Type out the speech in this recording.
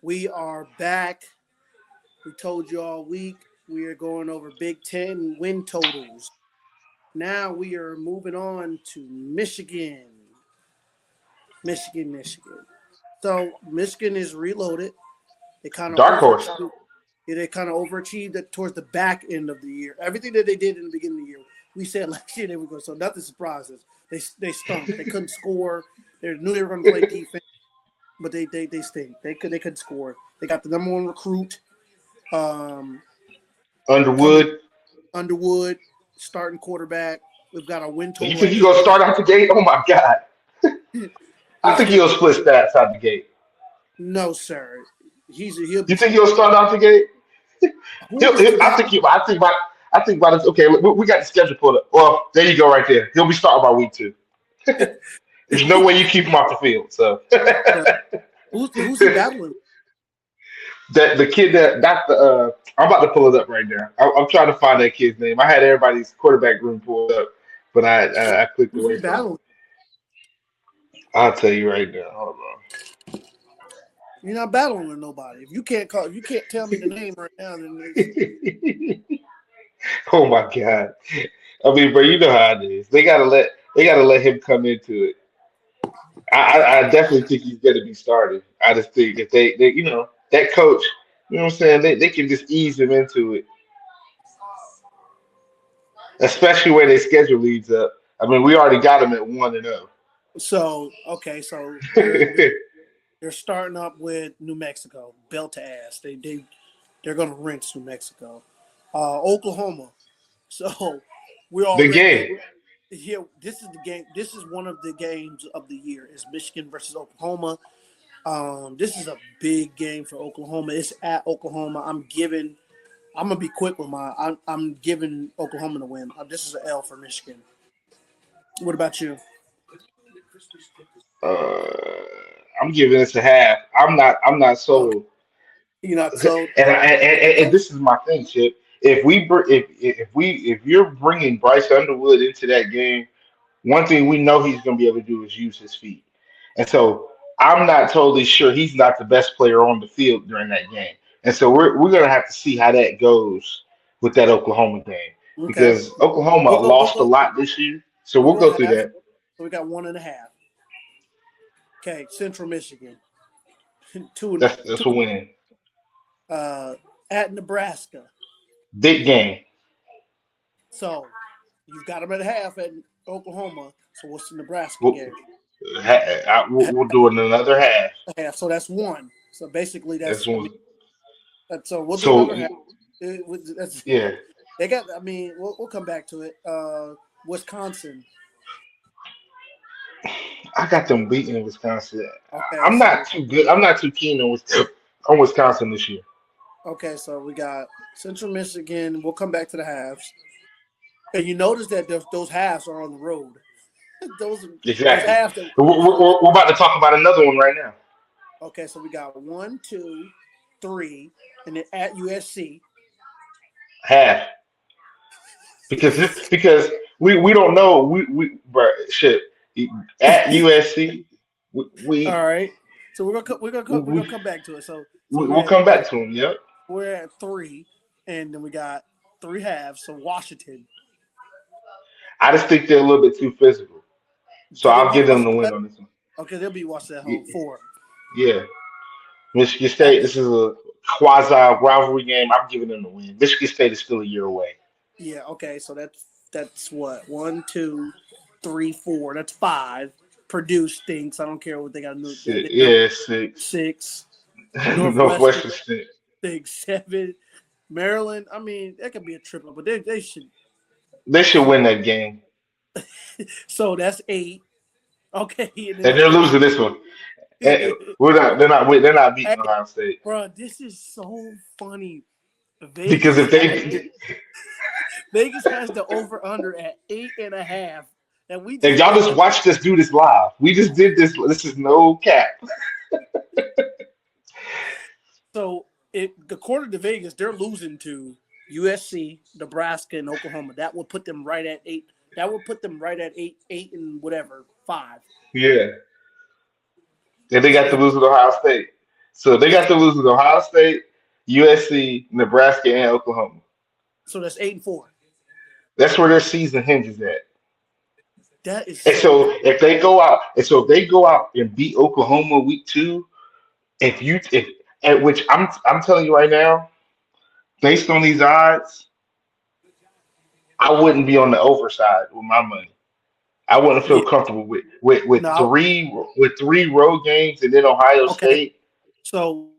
We are back. We told you all week we are going over Big Ten win totals. Now we are moving on to Michigan. Michigan. So Michigan is reloaded. They kind of Dark horse. overachieved. They kind of overachieved it towards the back end of the year. Everything that they did in the beginning of the year, we said last year they were going. So nothing surprises. They stunk. They couldn't score. They knew they were going to play defense, but they stink. They couldn't score. They got the number one recruit. Underwood. Underwood, starting quarterback. We've got a win total. You think he's gonna start out the gate? Oh my god! I think he'll split stats out the gate. No, sir. He'll be. You think he'll start out the gate? I think about it. Okay, we got the schedule pulled up. Well, there you go, right there. He'll be starting by week 2. There's no way you keep him off the field. So who's he battling? That the kid that got the I'm about to pull it up right now. I'm trying to find that kid's name. I had everybody's quarterback room pulled up, but I clicked away from it. I'll tell you right now. Hold on. You're not battling with nobody. If you can't tell me the name right now, then oh my god. I mean, bro, you know how it is. They gotta let him come into it. I definitely think he's gonna be started. I just think if they that coach, you know what I'm saying, they can just ease him into it. Especially where their schedule leads up. I mean, we already got him at 1-0. So they're starting up with New Mexico, belt to ass. They're gonna rinse New Mexico. Oklahoma. So we're all big game. Here, this is the game. This is one of the games of the year. Is Michigan versus Oklahoma. This is a big game for Oklahoma. It's at Oklahoma. I'm gonna be quick with I'm giving Oklahoma the win. This is an L for Michigan. What about you? I'm giving this a half. I'm not sold. Okay. You're not sold. And this is my thing, Chip. If you're bringing Bryce Underwood into that game, one thing we know he's going to be able to do is use his feet. And so I'm not totally sure he's not the best player on the field during that game. And so we're going to have to see how that goes with that Oklahoma game because Oklahoma lost a lot this year. So we'll go through that. So we got 1.5. Okay, Central Michigan. That's a win. At Nebraska. Big game. So you've got them at half at Oklahoma. So what's the Nebraska game? We'll do another half. Half. So that's 1. So basically that's 1. So we'll do another half. Yeah. They got. I mean, we'll come back to it. Wisconsin. I got them beating Wisconsin. Okay, I'm not too good. I'm not too keen on Wisconsin this year. Okay, so we got Central Michigan. We'll come back to the halves. And you notice that those halves are on the road. Exactly. We're about to talk about another one right now. Okay, so we got 1, 2, 3, and then at USC. Half. Because we don't know bro, shit. At USC, we all right. So we're gonna come back to it. So we'll come back to them. Yep. We're at 3, and then we got 3 halves. So Washington. I just think they're a little bit too physical, so I'll give them the win on this one. Okay, they'll be Washington at home. 4. Yeah. Michigan State. This is a quasi rivalry game. I'm giving them the win. Michigan State is still a year away. Yeah. Okay. So that's what 1, 2, 3, 4. That's 5. Purdue stinks. I don't care what they got to do. Yeah, 6. 6. Northwestern stinks. 7. Maryland. I mean, that could be a triple, but they should. They should win that game. So that's 8. Okay. And they're losing this one. They're not beating Ohio State. Bro, this is so funny. Because if they Vegas has the over under at 8.5. And y'all just watched us do this live. We just did this. This is no cap. So according to Vegas, they're losing to USC, Nebraska, and Oklahoma. That would put them right at 8. That would put them right at 8 and whatever, 5. Yeah. And they got to lose with Ohio State. So they got to lose with Ohio State, USC, Nebraska, and Oklahoma. So that's 8-4. That's where their season hinges at. That is And so. so if they go out and beat Oklahoma week 2, if at which I'm telling you right now, based on these odds, I wouldn't be on the overside with my money. I wouldn't feel Yeah. comfortable with No. three road games and then Ohio Okay. State. So